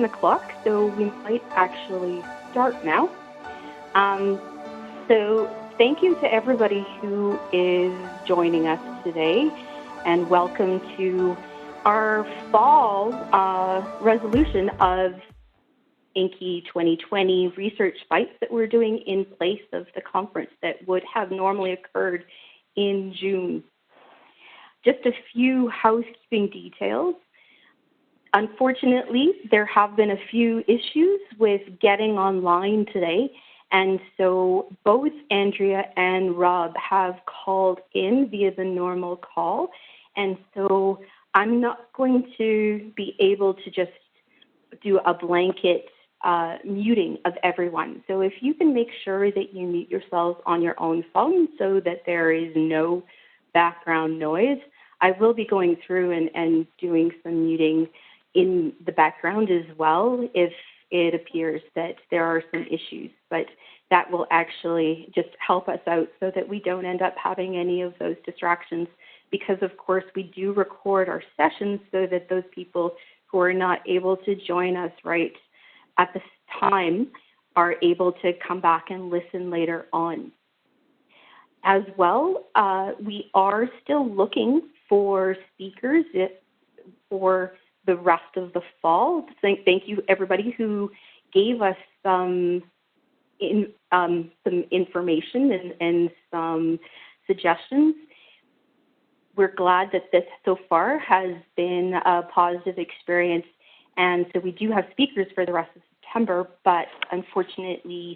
10 o'clock, so we might actually start now. So thank you to everybody who is joining us today, and welcome to our fall resolution of INKY 2020 research bites that we're doing in place of the conference that would have normally occurred in June. Just a few housekeeping details. Unfortunately, there have been a few issues with getting online today, and so both Andrea and Rob have called in via the normal call, and so I'm not going to be able to just do a blanket muting of everyone. So if you can make sure that you mute yourselves on your own phone so that there is no background noise, I will be going through and doing some muting in the background as well if it appears that there are some issues, but that will actually just help us out so that we don't end up having any of those distractions, because of course we do record our sessions so that those people who are not able to join us right at this time are able to come back and listen later on. As well, we are still looking for speakers for the rest of the fall. Thank you everybody who gave us some information and some suggestions. We're glad that this so far has been a positive experience, and so we do have speakers for the rest of September, but unfortunately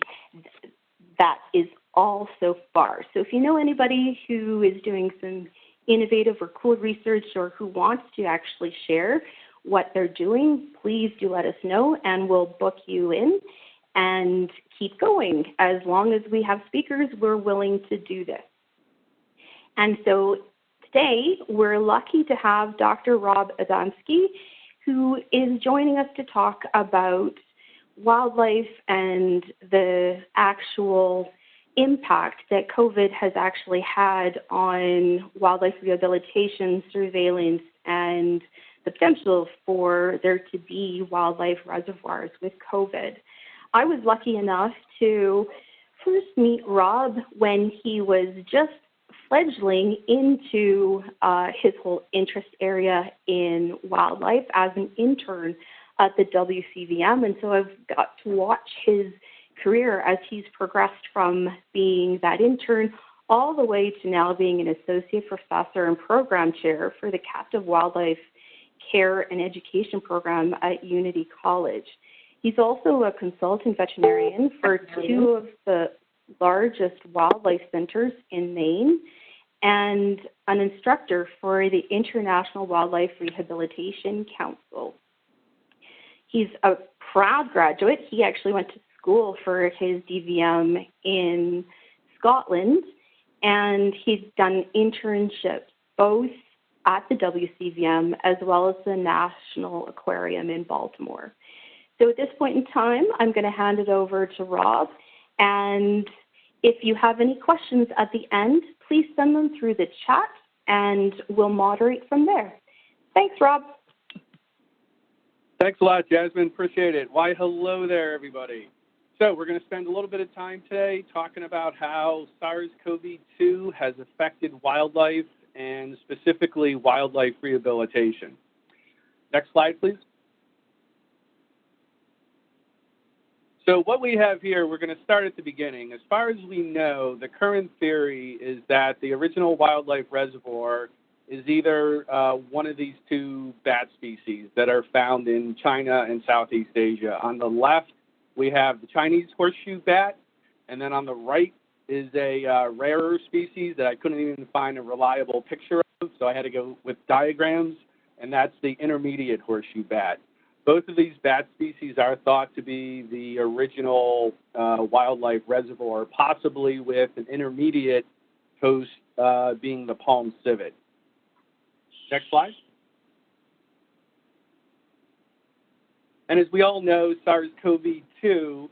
that is all so far. So if you know anybody who is doing some innovative or cool research or who wants to actually share what they're doing, please do let us know and we'll book you in and keep going. As long as we have speakers, we're willing to do this. And so today we're lucky to have Dr. Rob Adamski, who is joining us to talk about wildlife and the actual impact that COVID has actually had on wildlife rehabilitation, surveillance, and the potential for there to be wildlife reservoirs with COVID. I was lucky enough to first meet Rob when he was just fledgling into his whole interest area in wildlife as an intern at the WCVM, and so I've got to watch his career as he's progressed from being that intern all the way to now being an associate professor and program chair for the captive wildlife care and education program at Unity College. He's also a consultant veterinarian for two of the largest wildlife centers in Maine and an instructor for the International Wildlife Rehabilitation Council. He's a proud graduate. He actually went to school for his DVM in Scotland, and he's done internships both at the WCVM as well as the National Aquarium in Baltimore. So at this point in time, I'm going to hand it over to Rob, and if you have any questions at the end, please send them through the chat and we'll moderate from there. Thanks, Rob. Thanks a lot, Jasmine. Appreciate it. Why, hello there, everybody. So we're going to spend a little bit of time today talking about how SARS-CoV-2 has affected wildlife and specifically wildlife rehabilitation. Next slide, please. So what we have here, we're going to start at the beginning. As far as we know, the current theory is that the original wildlife reservoir is either one of these two bat species that are found in China and Southeast Asia. On the left, we have the Chinese horseshoe bat, and then on the right is a rarer species that I couldn't even find a reliable picture of, so I had to go with diagrams, and that's the intermediate horseshoe bat. Both of these bat species are thought to be the original wildlife reservoir, possibly with an intermediate host being the palm civet. Next slide. And as we all know, SARS-CoV-2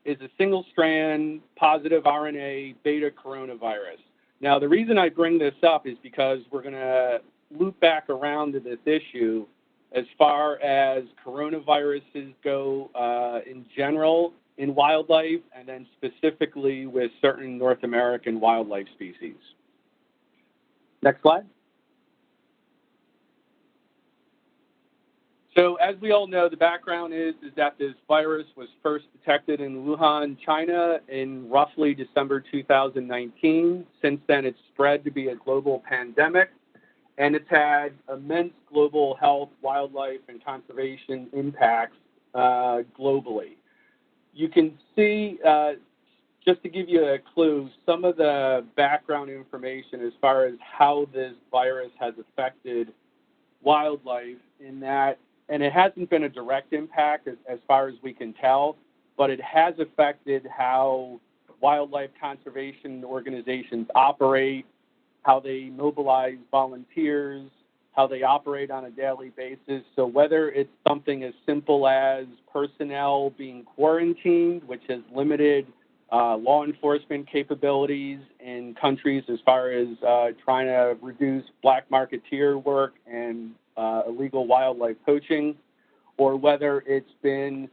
is a single-strand positive RNA beta coronavirus. Now, the reason I bring this up is because we're going to loop back around to this issue as far as coronaviruses go in general in wildlife, and then specifically with certain North American wildlife species. Next slide. So as we all know, the background is that this virus was first detected in Wuhan, China in roughly December 2019. Since then, it's spread to be a global pandemic, and it's had immense global health, wildlife, and conservation impacts globally. You can see, just to give you a clue, some of the background information as far as how this virus has affected wildlife in that, and it hasn't been a direct impact as far as we can tell, but it has affected how wildlife conservation organizations operate, how they mobilize volunteers, how they operate on a daily basis. So whether it's something as simple as personnel being quarantined, which has limited law enforcement capabilities in countries as far as trying to reduce black marketeer work and illegal wildlife poaching, or whether it's been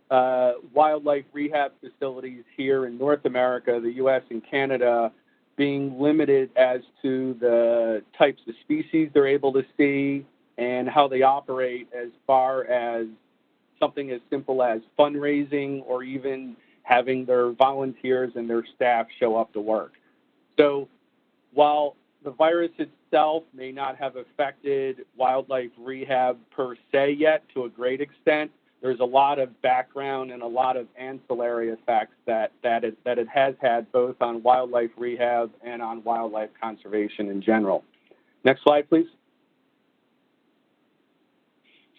wildlife rehab facilities here in North America, the U.S. and Canada, being limited as to the types of species they're able to see and how they operate as far as something as simple as fundraising or even having their volunteers and their staff show up to work. So while the virus itself may not have affected wildlife rehab per se yet to a great extent, there's a lot of background and a lot of ancillary effects that it has had both on wildlife rehab and on wildlife conservation in general. Next slide, please.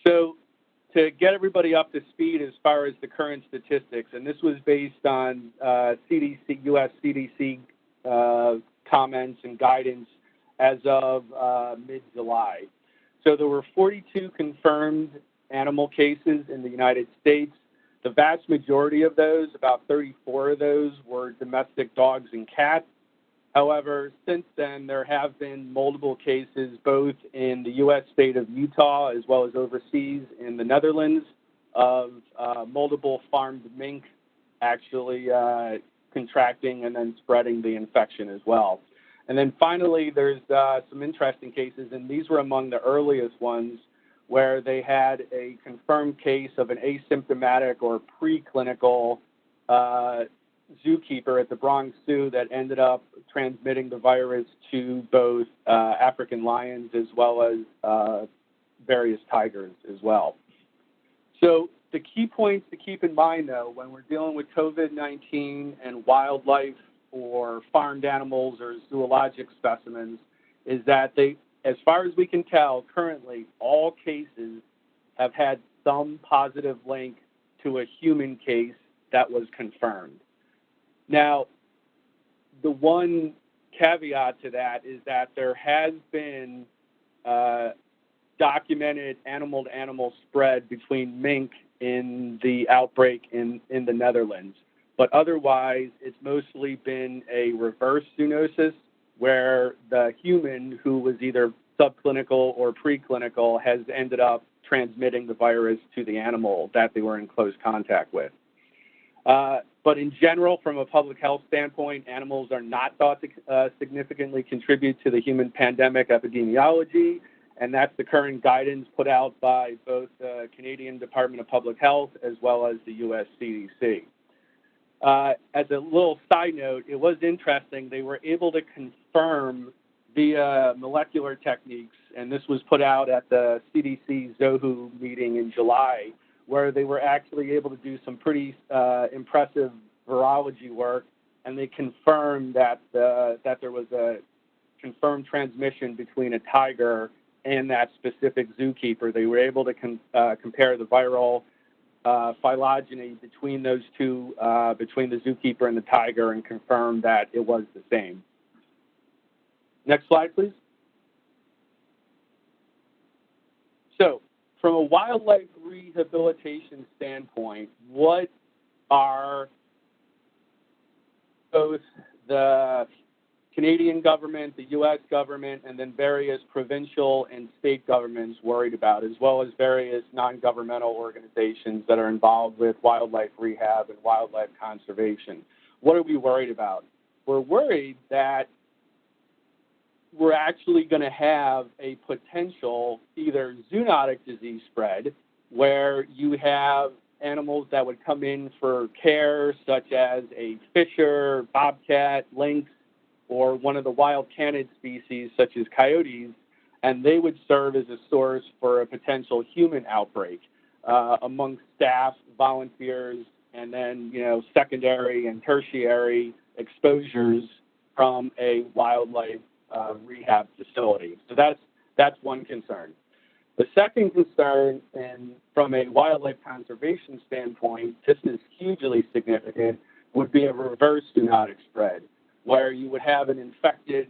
So to get everybody up to speed as far as the current statistics, and this was based on CDC, US CDC comments and guidance as of mid-July. So there were 42 confirmed animal cases in the United States. The vast majority of those, about 34 of those, were domestic dogs and cats. However, since then, there have been multiple cases both in the U.S. state of Utah as well as overseas in the Netherlands of multiple farmed mink actually contracting and then spreading the infection as well. And then finally, there's some interesting cases, and these were among the earliest ones, where they had a confirmed case of an asymptomatic or preclinical zookeeper at the Bronx Zoo that ended up transmitting the virus to both African lions as well as various tigers as well. So the key points to keep in mind, though, when we're dealing with COVID-19 and wildlife or farmed animals or zoologic specimens, is that they, as far as we can tell, currently all cases have had some positive link to a human case that was confirmed. Now, the one caveat to that is that there has been documented animal-to-animal spread between mink in the outbreak in the Netherlands. But otherwise, it's mostly been a reverse zoonosis, where the human who was either subclinical or preclinical has ended up transmitting the virus to the animal that they were in close contact with. But in general, from a public health standpoint, animals are not thought to significantly contribute to the human pandemic epidemiology, and that's the current guidance put out by both the Canadian Department of Public Health as well as the US CDC. As a little side note, it was interesting. They were able to confirm via molecular techniques, and this was put out at the CDC ZOHU meeting in July, where they were actually able to do some pretty impressive virology work, and they confirmed that that there was a confirmed transmission between a tiger and that specific zookeeper. They were able to compare the viral phylogeny between those two, between the zookeeper and the tiger, and confirm that it was the same. Next slide, please. So, from a wildlife rehabilitation standpoint, what are both the Canadian government, the U.S. government, and then various provincial and state governments worried about, as well as various non-governmental organizations that are involved with wildlife rehab and wildlife conservation. What are we worried about? We're worried that we're actually going to have a potential either zoonotic disease spread, where you have animals that would come in for care, such as a fisher, bobcat, lynx, or one of the wild canid species, such as coyotes, and they would serve as a source for a potential human outbreak amongst staff, volunteers, and then, secondary and tertiary exposures from a wildlife rehab facility. So that's one concern. The second concern, and from a wildlife conservation standpoint, this is hugely significant, would be a reverse zoonotic spread, where you would have an infected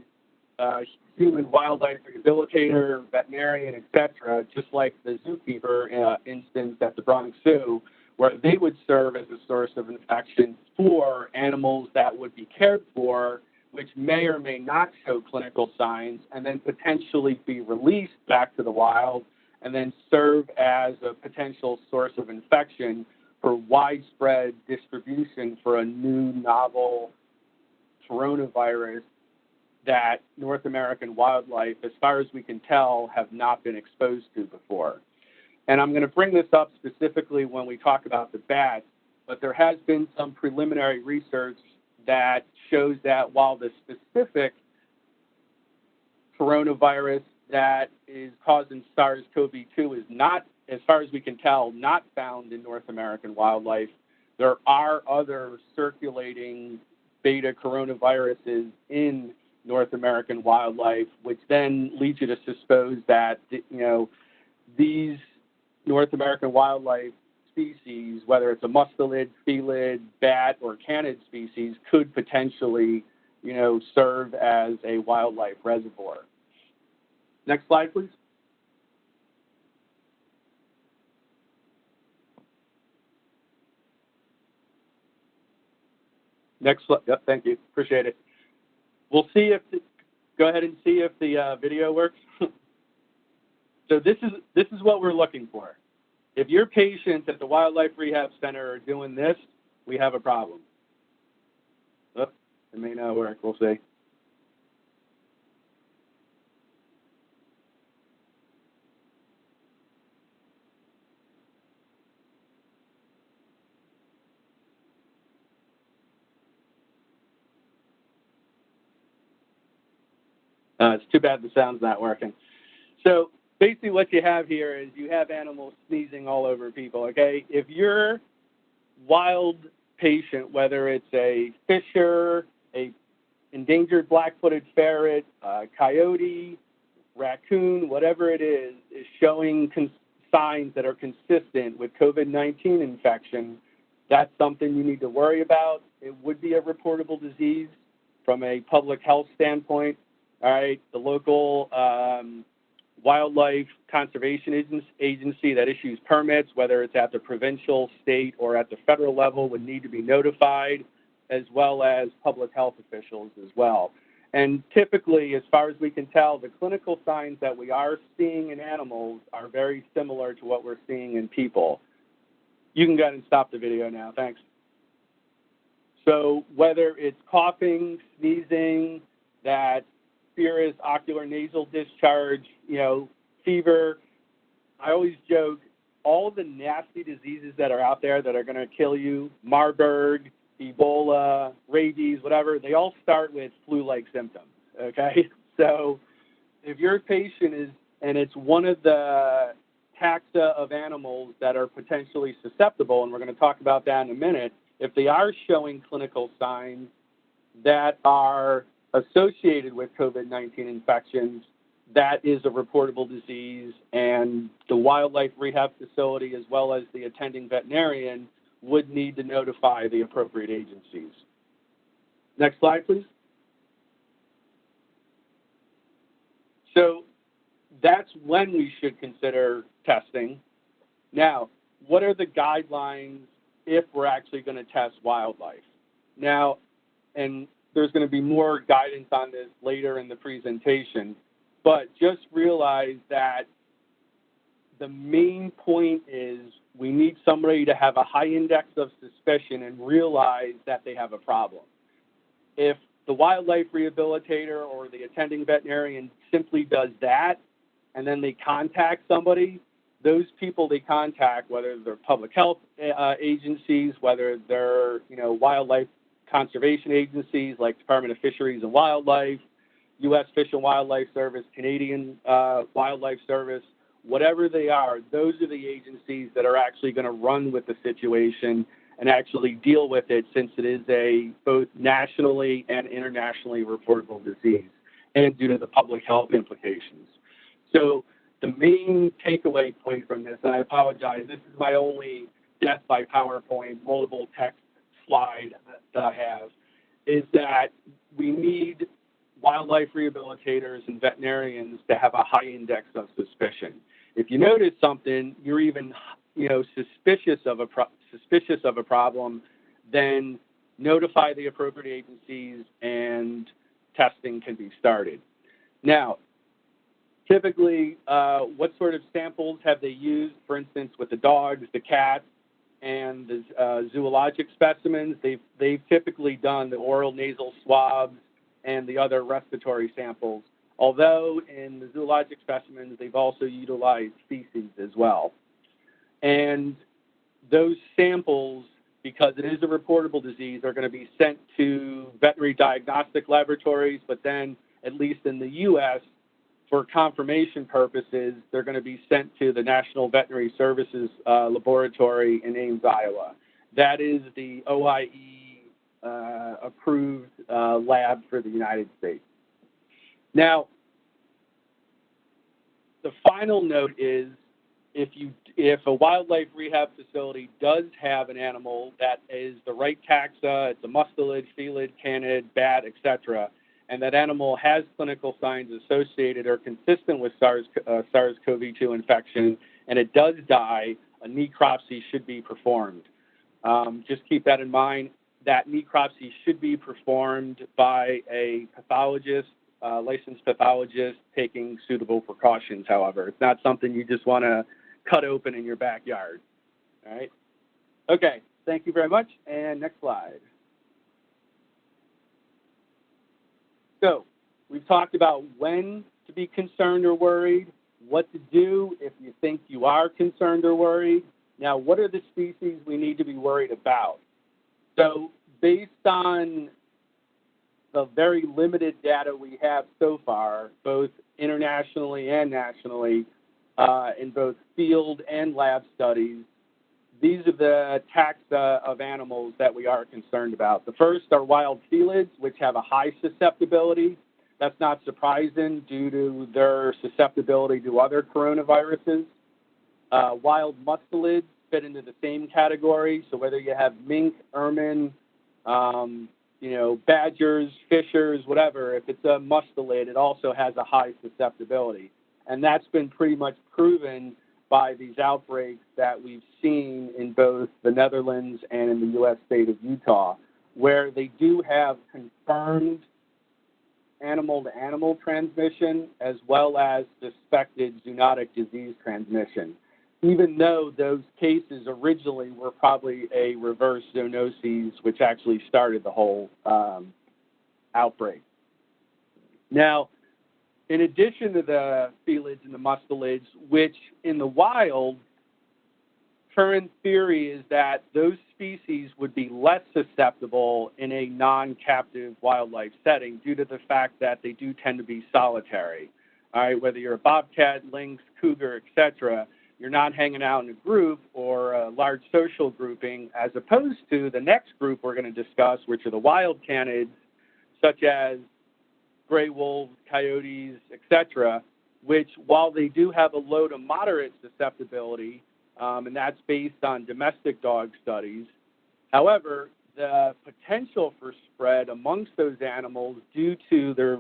human wildlife rehabilitator, veterinarian, etc., just like the zookeeper instance at the Bronx Zoo, where they would serve as a source of infection for animals that would be cared for, which may or may not show clinical signs, and then potentially be released back to the wild, and then serve as a potential source of infection for widespread distribution for a new novel coronavirus that North American wildlife, as far as we can tell, have not been exposed to before. And I'm going to bring this up specifically when we talk about the bats, but there has been some preliminary research that shows that while the specific coronavirus that is causing SARS-CoV-2 is not, as far as we can tell, not found in North American wildlife, there are other circulating beta coronaviruses in North American wildlife, which then leads you to suppose that, these North American wildlife species, whether it's a mustelid, felid, bat, or canid species, could potentially, serve as a wildlife reservoir. Next slide, please. Next slide. Yep, thank you. Appreciate it. We'll see if go ahead and see if the video works. So this is what we're looking for. If your patients at the Wildlife Rehab Center are doing this, we have a problem. Oh, it may not work. We'll see. It's too bad the sound's not working. So basically what you have here is you have animals sneezing all over people, okay? If your wild patient, whether it's a fisher, a endangered black-footed ferret, coyote, raccoon, whatever it is showing signs that are consistent with COVID-19 infection, that's something you need to worry about. It would be a reportable disease from a public health standpoint. All right, the local wildlife conservation agency that issues permits, whether it's at the provincial, state, or at the federal level, would need to be notified, as well as public health officials as well. And typically, as far as we can tell, the clinical signs that we are seeing in animals are very similar to what we're seeing in people. You can go ahead and stop the video now, thanks. So whether it's coughing, sneezing, that serous ocular nasal discharge, fever. I always joke, all the nasty diseases that are out there that are going to kill you, Marburg, Ebola, rabies, whatever, they all start with flu-like symptoms, okay? So if your patient is, and it's one of the taxa of animals that are potentially susceptible, and we're going to talk about that in a minute, if they are showing clinical signs that are associated with COVID-19 infections, that is a reportable disease, and the wildlife rehab facility, as well as the attending veterinarian, would need to notify the appropriate agencies. Next slide, please. So that's when we should consider testing. Now, what are the guidelines if we're actually going to test wildlife? Now, and there's going to be more guidance on this later in the presentation, but just realize that the main point is we need somebody to have a high index of suspicion and realize that they have a problem. If the wildlife rehabilitator or the attending veterinarian simply does that, and then they contact somebody, those people they contact, whether they're public health agencies, whether they're wildlife conservation agencies like Department of Fisheries and Wildlife, U.S. Fish and Wildlife Service, Canadian Wildlife Service, whatever they are, those are the agencies that are actually going to run with the situation and actually deal with it, since it is a both nationally and internationally reportable disease and due to the public health implications. So the main takeaway point from this, and I apologize, this is my only death by PowerPoint multiple text slide that I have, is that we need wildlife rehabilitators and veterinarians to have a high index of suspicion. If you notice something, you're even suspicious of a problem, then notify the appropriate agencies and testing can be started. Now, typically, what sort of samples have they used? For instance, with the dogs, the cats, and the zoologic specimens, they've typically done the oral nasal swabs and the other respiratory samples. Although in the zoologic specimens, they've also utilized feces as well. And those samples, because it is a reportable disease, are going to be sent to veterinary diagnostic laboratories, but then, at least in the U.S., for confirmation purposes, they're going to be sent to the National Veterinary Services Laboratory in Ames, Iowa. That is the OIE approved lab for the United States. Now, the final note is, if a wildlife rehab facility does have an animal that is the right taxa, it's a mustelid, felid, canid, bat, etc., and that animal has clinical signs associated or consistent with SARS-CoV-2 infection, and it does die, a necropsy should be performed. Just keep that in mind. That necropsy should be performed by a pathologist, licensed pathologist, taking suitable precautions, however. It's not something you just want to cut open in your backyard. All right? Okay, thank you very much. And next slide. So we've talked about when to be concerned or worried, what to do if you think you are concerned or worried. Now, what are the species we need to be worried about? So based on the very limited data we have so far, both internationally and nationally, in both field and lab studies, these are the taxa of animals that we are concerned about. The first are wild felids, which have a high susceptibility. That's not surprising due to their susceptibility to other coronaviruses. Wild mustelids fit into the same category. So whether you have mink, ermine, badgers, fishers, whatever, if it's a mustelid, it also has a high susceptibility. And that's been pretty much proven by these outbreaks that we've seen in both the Netherlands and in the U.S. state of Utah, where they do have confirmed animal-to-animal transmission as well as suspected zoonotic disease transmission, even though those cases originally were probably a reverse zoonoses, which actually started the whole outbreak. Now, in addition to the felids and the mustelids, which in the wild, current theory is that those species would be less susceptible in a non-captive wildlife setting due to the fact that they do tend to be solitary. All right, whether you're a bobcat, lynx, cougar, etc., you're not hanging out in a group or a large social grouping, as opposed to the next group we're going to discuss, which are the wild canids, such as gray wolves, coyotes, etc., which, while they do have a low to moderate susceptibility, and that's based on domestic dog studies, however, the potential for spread amongst those animals due to their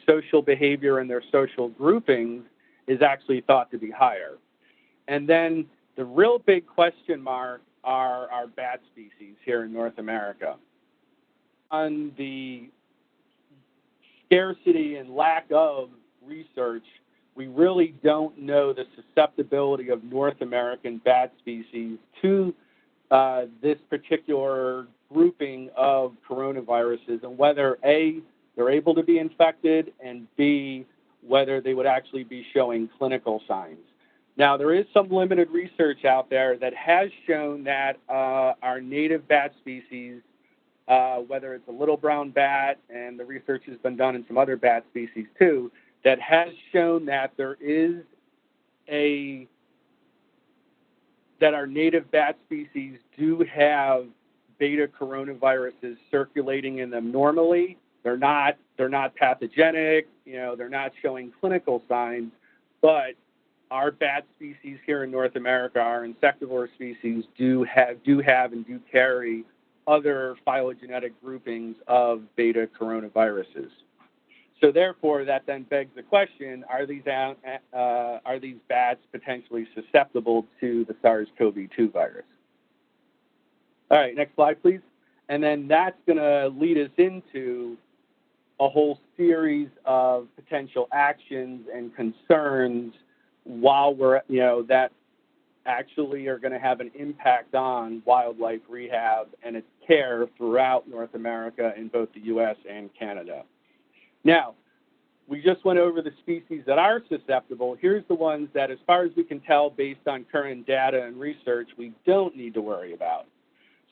social behavior and their social groupings is actually thought to be higher. And then the real big question mark are our bat species here in North America. On the scarcity and lack of research, we really don't know the susceptibility of North American bat species to this particular grouping of coronaviruses, and whether A, they're able to be infected, and B, whether they would actually be showing clinical signs. Now, there is some limited research out there that has shown that our native bat species, whether it's a little brown bat, and the research has been done in some other bat species too, that has shown that that our native bat species do have beta coronaviruses circulating in them normally. They're not pathogenic, they're not showing clinical signs, but our bat species here in North America, our insectivore species, do have and do carry other phylogenetic groupings of beta coronaviruses. So therefore, that then begs the question, are these bats potentially susceptible to the SARS-CoV-2 virus? All right, next slide, please. And then that's going to lead us into a whole series of potential actions and concerns while we're, that actually are going to have an impact on wildlife rehab and its care throughout North America in both the U.S. and Canada. Now, we just went over the species that are susceptible. Here's the ones that, as far as we can tell, based on current data and research, we don't need to worry about.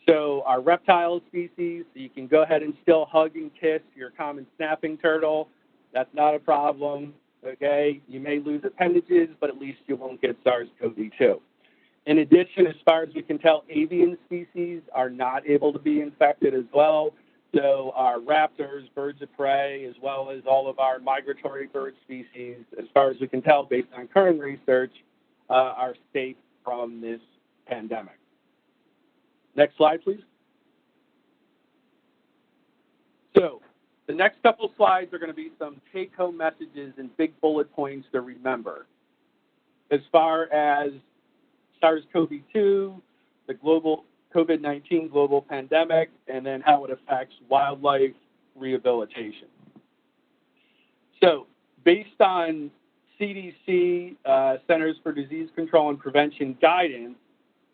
So our reptile species, so you can go ahead and still hug and kiss your common snapping turtle. That's not a problem, okay? You may lose appendages, but at least you won't get SARS-CoV-2. In addition, as far as we can tell, avian species are not able to be infected as well. So our raptors, birds of prey, as well as all of our migratory bird species, as far as we can tell based on current research, are safe from this pandemic. Next slide, please. So the next couple slides are going to be some take-home messages and big bullet points to remember. As far as SARS-CoV-2, the global COVID-19 global pandemic, and then how it affects wildlife rehabilitation. So based on CDC, Centers for Disease Control and Prevention guidance,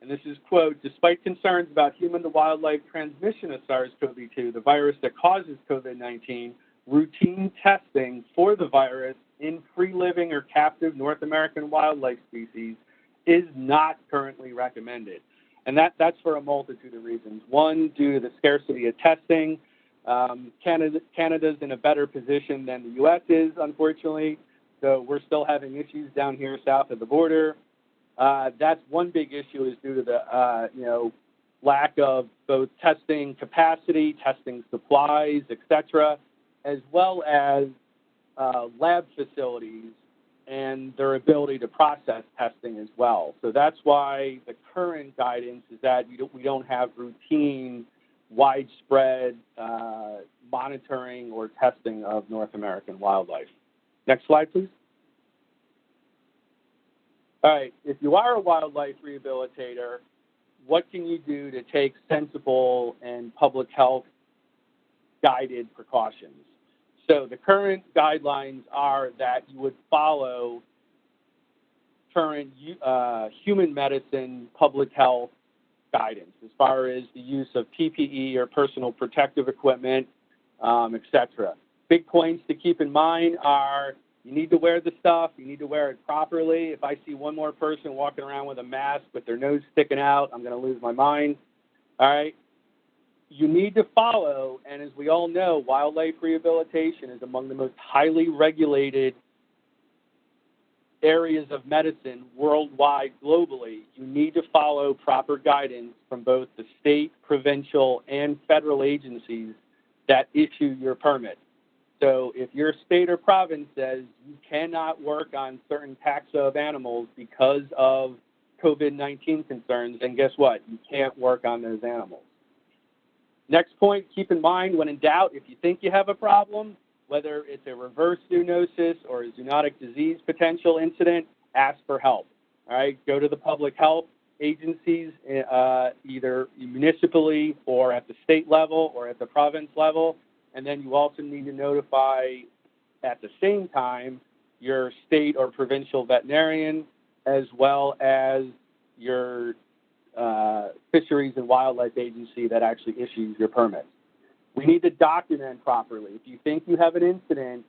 and this is, quote, despite concerns about human-to-wildlife transmission of SARS-CoV-2, the virus that causes COVID-19, routine testing for the virus in free-living or captive North American wildlife species is not currently recommended. And that's for a multitude of reasons. One, due to the scarcity of testing. Canada's in a better position than the U.S. is, unfortunately. So we're still having issues down here south of the border. That's one big issue, is due to the lack of both testing capacity, testing supplies, et cetera, as well as lab facilities and their ability to process testing as well. So that's why the current guidance is that we don't have routine, widespread monitoring or testing of North American wildlife. Next slide, please. All right, if you are a wildlife rehabilitator, what can you do to take sensible and public health guided precautions? So the current guidelines are that you would follow current human medicine public health guidance as far as the use of PPE or personal protective equipment, et cetera. Big points to keep in mind are you need to wear the stuff, you need to wear it properly. If I see one more person walking around with a mask with their nose sticking out, I'm going to lose my mind. All right. You need to follow, and as we all know, wildlife rehabilitation is among the most highly regulated areas of medicine worldwide, globally. You need to follow proper guidance from both the state, provincial, and federal agencies that issue your permit. So if your state or province says you cannot work on certain taxa of animals because of COVID-19 concerns, then guess what? You can't work on those animals. Next point, keep in mind, when in doubt, if you think you have a problem, whether it's a reverse zoonosis or a zoonotic disease potential incident, ask for help. All right, go to the public health agencies, either municipally or at the state level or at the province level, and then you also need to notify at the same time your state or provincial veterinarian, as well as your fisheries and wildlife agency that actually issues your permit. We need to document properly. If you think you have an incident,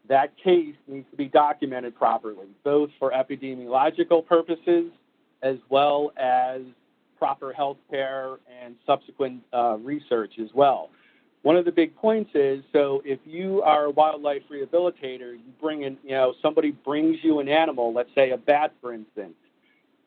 that case needs to be documented properly, both for epidemiological purposes as well as proper health care and subsequent research as well. One of the big points is, so if you are a wildlife rehabilitator, you bring in, somebody brings you an animal, let's say a bat, for instance.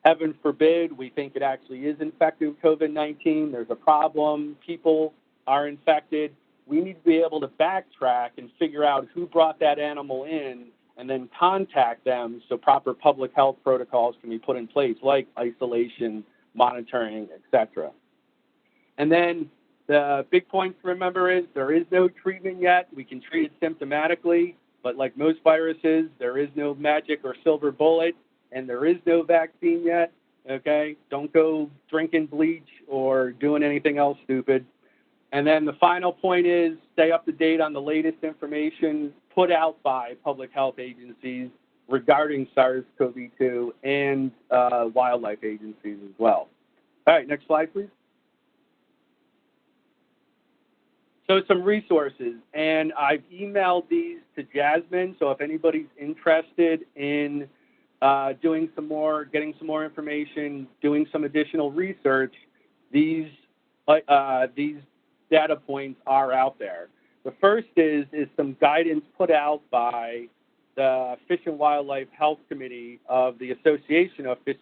Heaven forbid, we think it actually is infected with COVID-19. There's a problem. People are infected. We need to be able to backtrack and figure out who brought that animal in and then contact them so proper public health protocols can be put in place, like isolation, monitoring, etc. And then the big point to remember is there is no treatment yet. We can treat it symptomatically, but like most viruses, there is no magic or silver bullet, and there is no vaccine yet, okay? Don't go drinking bleach or doing anything else stupid. And then the final point is stay up to date on the latest information put out by public health agencies regarding SARS-CoV-2 and wildlife agencies as well. All right, next slide, please. So some resources, and I've emailed these to Jasmine, so if anybody's interested in getting some more information, doing some additional research, these data points are out there. The first is some guidance put out by the Fish and Wildlife Health Committee of the Association of Fish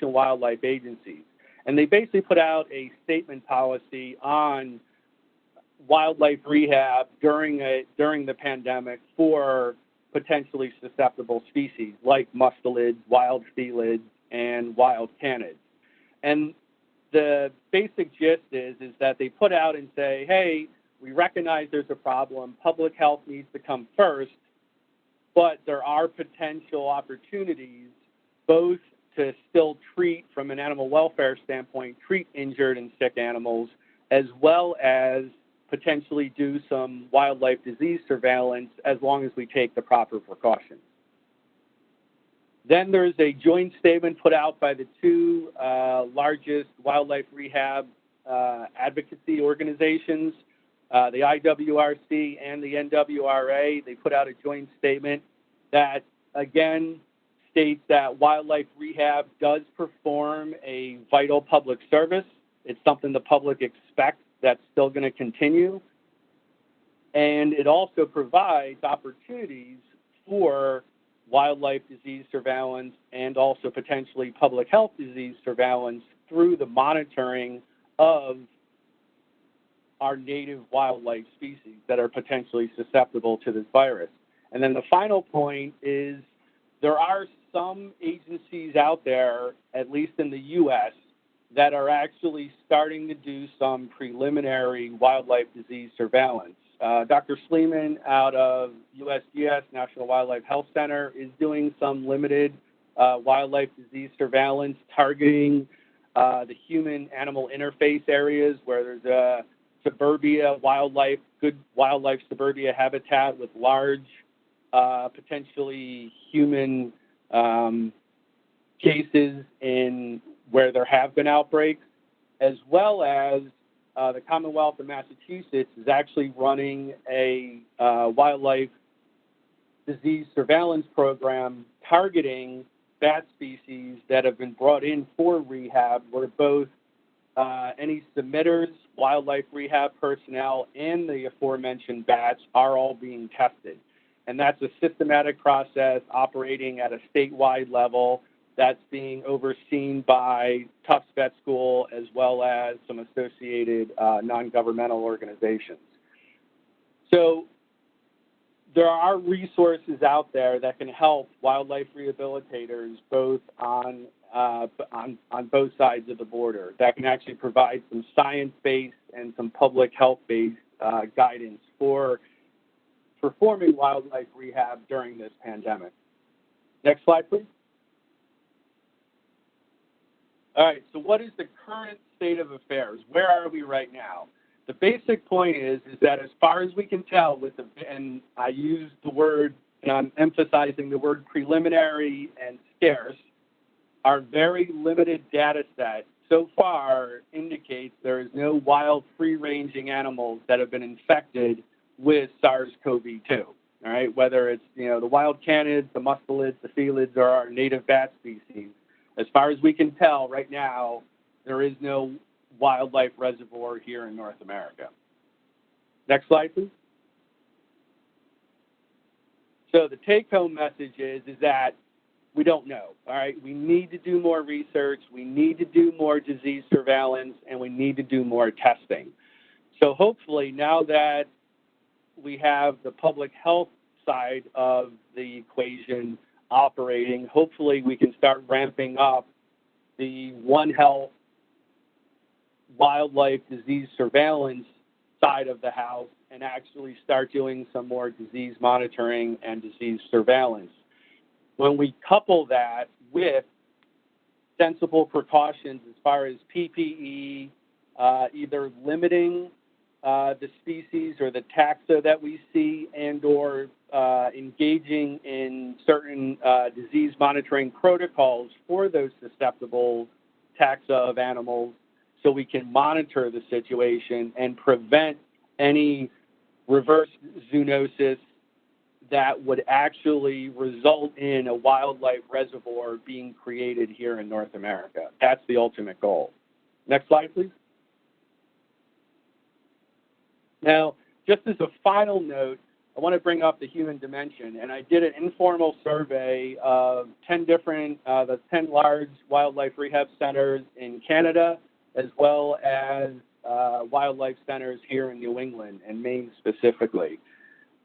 and Wildlife Agencies. And they basically put out a statement policy on wildlife rehab during the pandemic for potentially susceptible species like mustelids, wild felids, and wild canids. And the basic gist is that they put out and say, hey, we recognize there's a problem, public health needs to come first, but there are potential opportunities both to still treat, from an animal welfare standpoint, treat injured and sick animals, as well as potentially do some wildlife disease surveillance as long as we take the proper precautions. Then there's a joint statement put out by the two largest wildlife rehab advocacy organizations, the IWRC and the NWRA. They put out a joint statement that, again, states that wildlife rehab does perform a vital public service. It's something the public expects that's still going to continue. And it also provides opportunities for wildlife disease surveillance and also potentially public health disease surveillance through the monitoring of our native wildlife species that are potentially susceptible to this virus. And then the final point is there are some agencies out there, at least in the U.S., that are actually starting to do some preliminary wildlife disease surveillance. Dr. Sleeman out of USGS, National Wildlife Health Center, is doing some limited wildlife disease surveillance targeting the human-animal interface areas where there's a suburbia wildlife, good wildlife suburbia habitat with large, potentially human cases in where there have been outbreaks, as well as the Commonwealth of Massachusetts is actually running a wildlife disease surveillance program targeting bat species that have been brought in for rehab, where both any submitters, wildlife rehab personnel, and the aforementioned bats are all being tested. And that's a systematic process operating at a statewide level that's being overseen by Tufts Vet School as well as some associated non-governmental organizations. So there are resources out there that can help wildlife rehabilitators both on both sides of the border, that can actually provide some science-based and some public health-based guidance for performing wildlife rehab during this pandemic. Next slide, please. All right, so what is the current state of affairs? Where are we right now? the basic point is that as far as we can tell with the, and I use the word, and I'm emphasizing the word preliminary and scarce, our very limited data set so far indicates there is no wild free-ranging animals that have been infected with SARS-CoV-2, all right? Whether it's, the wild canids, the mustelids, the felids, or our native bat species. As far as we can tell right now, there is no wildlife reservoir here in North America. Next slide, please. So the take-home message is that we don't know, all right? We need to do more research, we need to do more disease surveillance, and we need to do more testing. So hopefully now that we have the public health side of the equation operating, hopefully we can start ramping up the One Health wildlife disease surveillance side of the house and actually start doing some more disease monitoring and disease surveillance. When we couple that with sensible precautions as far as PPE, either limiting the species or the taxa that we see and or engaging in certain disease monitoring protocols for those susceptible taxa of animals so we can monitor the situation and prevent any reverse zoonosis that would actually result in a wildlife reservoir being created here in North America. That's the ultimate goal. Next slide, please. Now, just as a final note, I want to bring up the human dimension, and I did an informal survey of 10 different, the 10 large wildlife rehab centers in Canada, as well as wildlife centers here in New England and Maine specifically.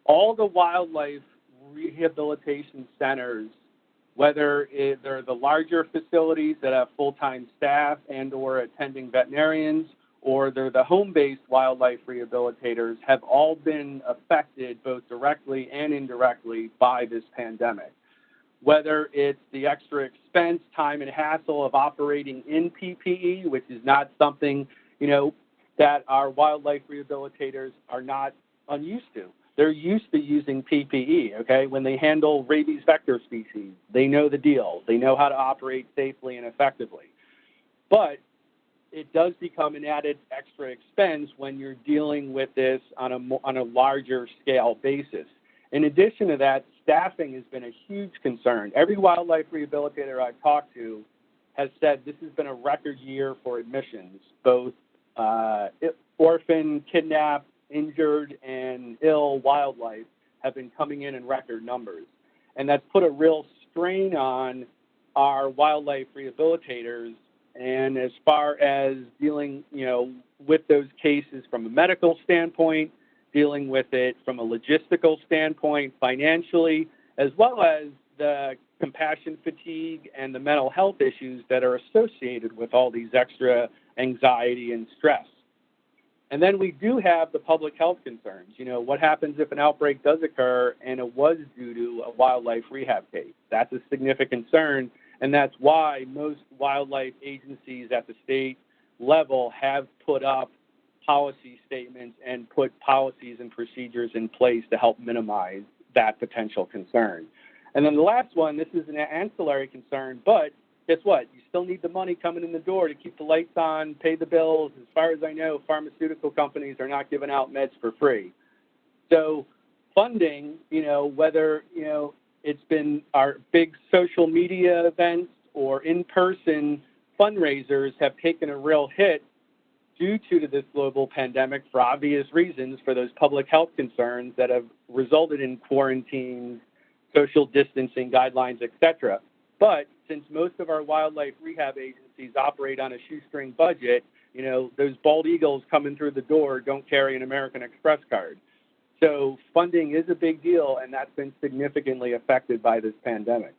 All the wildlife rehabilitation centers, whether they're the larger facilities that have full-time staff and or attending veterinarians, or they're the home-based wildlife rehabilitators, have all been affected both directly and indirectly by this pandemic. Whether it's the extra expense, time, and hassle of operating in PPE, which is not something, that our wildlife rehabilitators are not unused to. They're used to using PPE, okay? When they handle rabies vector species, they know the deal. They know how to operate safely and effectively. But it does become an added extra expense when you're dealing with this on a larger scale basis. In addition to that, staffing has been a huge concern. Every wildlife rehabilitator I've talked to has said this has been a record year for admissions, both orphan, kidnapped, injured, and ill wildlife have been coming in record numbers. And that's put a real strain on our wildlife rehabilitators. And as far as dealing, with those cases from a medical standpoint, dealing with it from a logistical standpoint, financially, as well as the compassion fatigue and the mental health issues that are associated with all these extra anxiety and stress. And then we do have the public health concerns. What happens if an outbreak does occur and it was due to a wildlife rehab case? That's a significant concern, and that's why most wildlife agencies at the state level have put up policy statements and put policies and procedures in place to help minimize that potential concern. And then the last one, this is an ancillary concern, but guess what? You still need the money coming in the door to keep the lights on, pay the bills. As far as I know, pharmaceutical companies are not giving out meds for free. So funding, whether, it's been our big social media events or in-person fundraisers have taken a real hit due to this global pandemic for obvious reasons, for those public health concerns that have resulted in quarantines, social distancing guidelines, et cetera. But since most of our wildlife rehab agencies operate on a shoestring budget, those bald eagles coming through the door don't carry an American Express card. So funding is a big deal, and that's been significantly affected by this pandemic.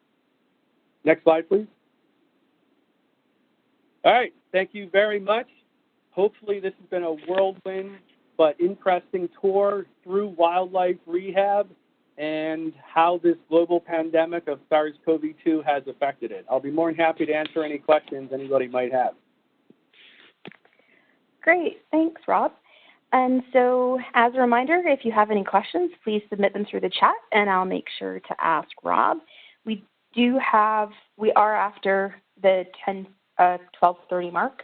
Next slide, please. All right, thank you very much. Hopefully this has been a whirlwind but interesting tour through wildlife rehab and how this global pandemic of SARS-CoV-2 has affected it. I'll be more than happy to answer any questions anybody might have. Great, thanks, Rob. And so as a reminder, if you have any questions, please submit them through the chat and I'll make sure to ask Rob. We are after the 12:30 mark.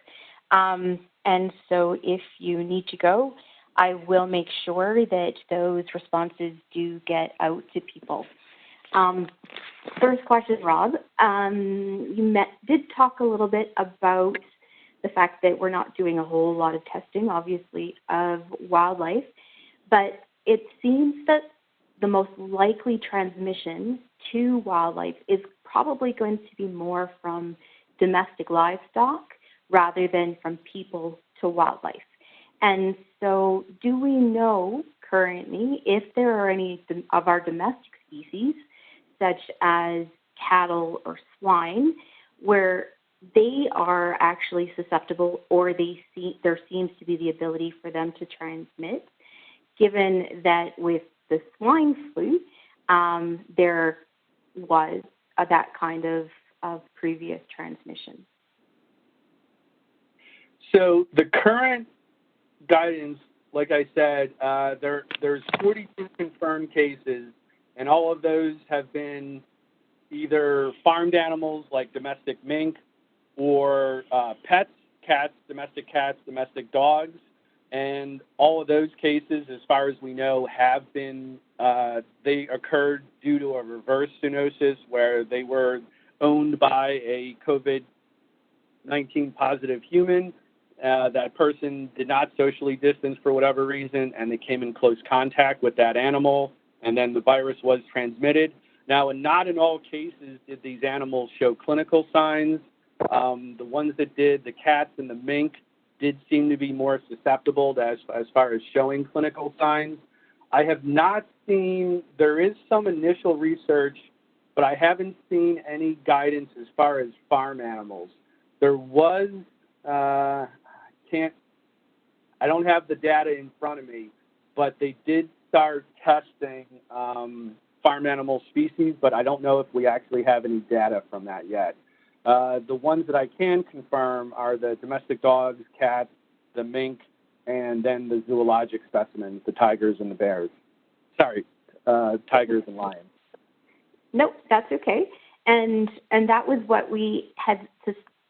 And so if you need to go, I will make sure that those responses do get out to people. First question, Rob. You did talk a little bit about the fact that we're not doing a whole lot of testing, obviously, of wildlife, but it seems that the most likely transmission to wildlife is probably going to be more from domestic livestock rather than from people to wildlife. And so do we know currently if there are any of our domestic species, such as cattle or swine, where they are actually susceptible or there seems to be the ability for them to transmit, given that with the swine flu, there was that kind of previous transmission? So the current guidance, like I said, there's 42 confirmed cases, and all of those have been either farmed animals like domestic mink or pets, domestic dogs, and all of those cases, as far as we know, have been, they occurred due to a reverse zoonosis where they were owned by a COVID-19 positive human. That person did not socially distance for whatever reason, and they came in close contact with that animal, and then the virus was transmitted. Now, not in all cases did these animals show clinical signs. The ones that did, the cats and the mink, did seem to be more susceptible to as far as showing clinical signs. I have not seen, there is some initial research, but I haven't seen any guidance as far as farm animals. There was, I don't have the data in front of me, but they did start testing farm animal species, but I don't know if we actually have any data from that yet. The ones that I can confirm are the domestic dogs, cats, the mink, and then the zoologic specimens, the tigers and the bears. Sorry, tigers and lions. Nope, that's okay. And that was what we had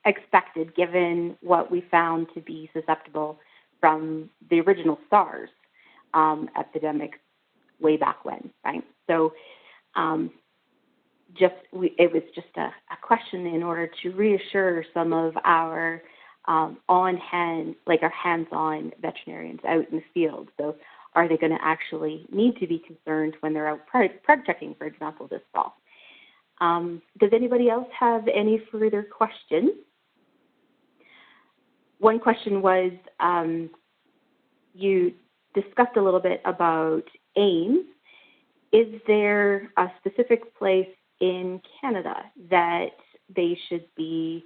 expected, given what we found to be susceptible from the original SARS epidemic way back when, right? So it was just a question in order to reassure some of our hands-on veterinarians out in the field. So are they going to actually need to be concerned when they're out preg checking, for example, this fall? Does anybody else have any further questions? One question was, you discussed a little bit about AIM. Is there a specific place in Canada that they should be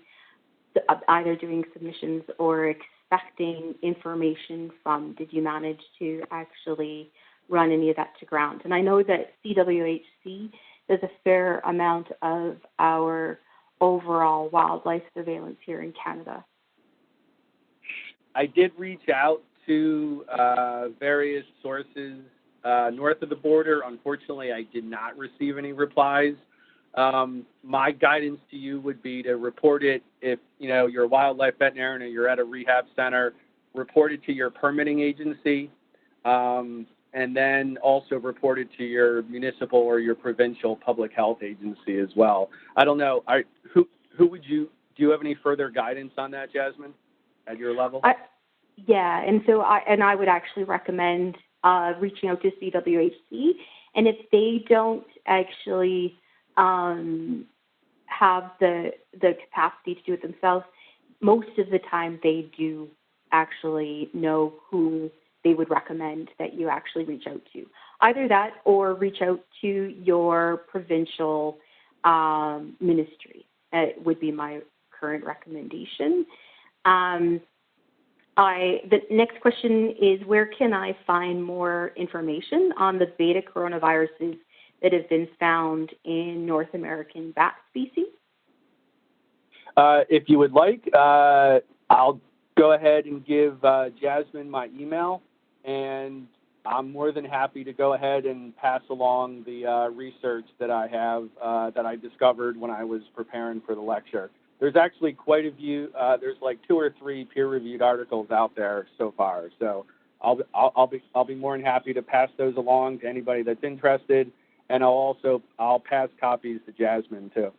either doing submissions or expecting information from? Did you manage to actually run any of that to ground? And I know that CWHC does a fair amount of our overall wildlife surveillance here in Canada. I did reach out to various sources north of the border. Unfortunately, I did not receive any replies. My guidance to you would be to report it if you're a wildlife veterinarian or you're at a rehab center. Report it to your permitting agency, and then also report it to your municipal or your provincial public health agency as well. I don't know. Who would you? Do you have any further guidance on that, Jasmine, at your level? Yeah, and so I would actually recommend reaching out to CWHC, and if they don't actually have the capacity to do it themselves, most of the time they do actually know who they would recommend that you actually reach out to. Either that or reach out to your provincial ministry. Would be my current recommendation. The next question is, where can I find more information on the beta coronaviruses that have been found in North American bat species? If you would like, I'll go ahead and give Jasmine my email, and I'm more than happy to go ahead and pass along the research that I have that I discovered when I was preparing for the lecture. There's actually quite a few. There's like 2 or 3 peer-reviewed articles out there so far. So I'll be more than happy to pass those along to anybody that's interested, and I'll pass copies to Jasmine too.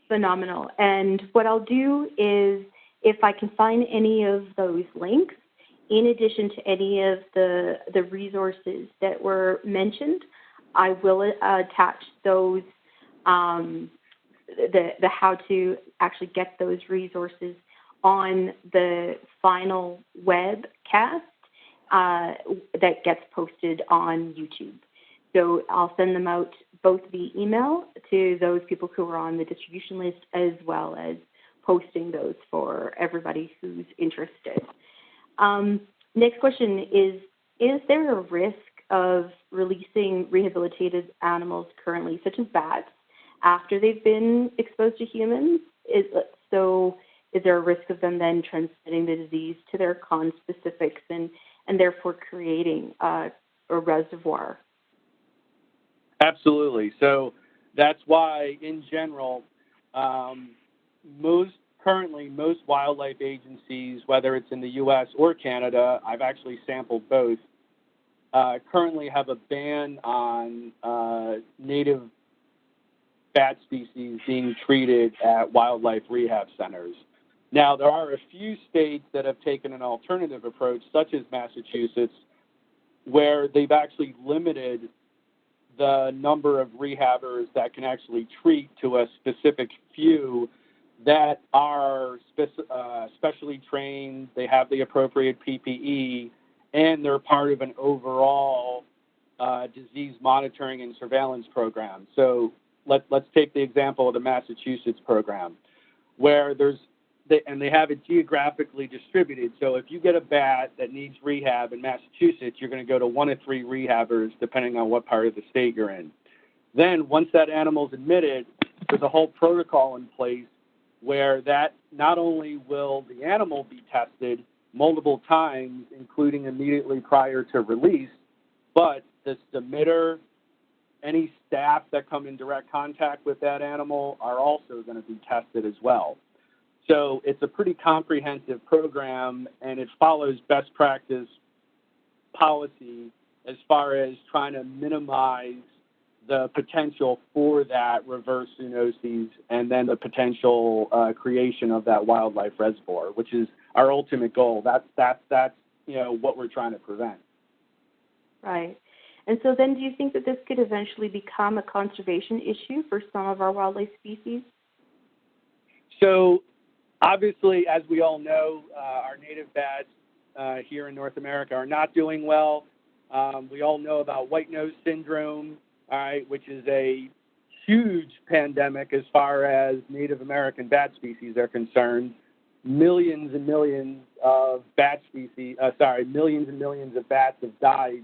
Phenomenal. And what I'll do is, if I can find any of those links, in addition to any of the resources that were mentioned, I will attach those, the how to actually get those resources on the final webcast that gets posted on YouTube. So I'll send them out both via email to those people who are on the distribution list, as well as posting those for everybody who's interested. Next question is there a risk of releasing rehabilitated animals currently, such as bats, after they've been exposed to humans? Is there a risk of them then transmitting the disease to their conspecifics and therefore creating a reservoir? Absolutely. So that's why, in general, most wildlife agencies, whether it's in the U.S. or Canada, I've actually sampled both, currently have a ban on native bat species being treated at wildlife rehab centers. Now, there are a few states that have taken an alternative approach, such as Massachusetts, where they've actually limited the number of rehabbers that can actually treat to a specific few that are specially trained, they have the appropriate PPE, and they're part of an overall disease monitoring and surveillance program. So let's take the example of the Massachusetts program, where they have it geographically distributed. So if you get a bat that needs rehab in Massachusetts, you're going to go to 1 of 3 rehabbers, depending on what part of the state you're in. Then once that animal's admitted, there's a whole protocol in place where that not only will the animal be tested multiple times, including immediately prior to release, but the submitter, any staff that come in direct contact with that animal are also going to be tested as well. So it's a pretty comprehensive program, and it follows best practice policy as far as trying to minimize the potential for that reverse zoonoses and then the potential creation of that wildlife reservoir, which is our ultimate goal. That's what we're trying to prevent. Right. And so then do you think that this could eventually become a conservation issue for some of our wildlife species? So obviously, as we all know, our native bats here in North America are not doing well. We all know about white nose syndrome, all right, which is a huge pandemic as far as Native American bat species are concerned. Millions and millions of bat species, millions and millions of bats have died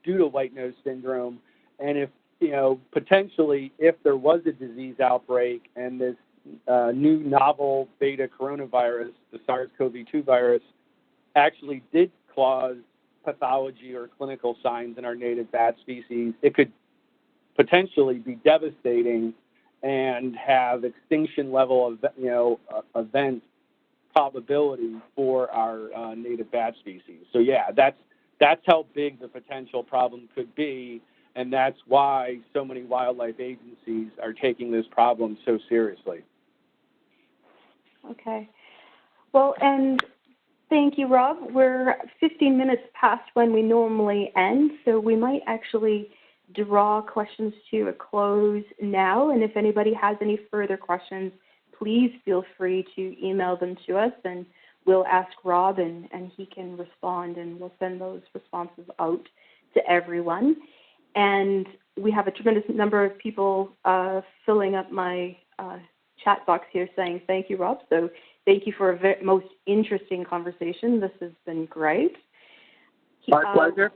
due to white nose syndrome. And if, potentially, if there was a disease outbreak and this new novel beta coronavirus, the SARS-CoV-2 virus, actually did cause pathology or clinical signs in our native bat species, it could potentially be devastating and have extinction level of event probability for our native bat species. So yeah, that's how big the potential problem could be, and that's why so many wildlife agencies are taking this problem so seriously. Okay. Well, and thank you, Rob. We're 15 minutes past when we normally end, so we might actually draw questions to a close now. And if anybody has any further questions, please feel free to email them to us, and we'll ask Rob, and he can respond, and we'll send those responses out to everyone. And we have a tremendous number of people filling up my chat box here saying thank you, Rob. So thank you for a most interesting conversation. This has been great. My pleasure.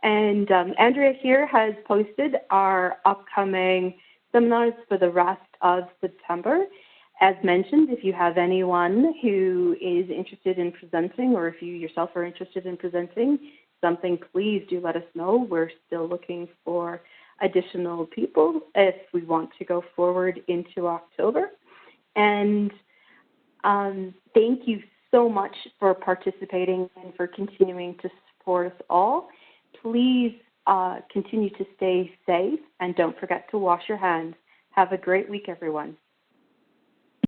And Andrea here has posted our upcoming seminars for the rest of September. As mentioned, if you have anyone who is interested in presenting, or if you yourself are interested in presenting something, please do let us know. We're still looking for additional people if we want to go forward into October. And thank you so much for participating and for continuing to support us all. Please continue to stay safe and don't forget to wash your hands. Have a great week, everyone.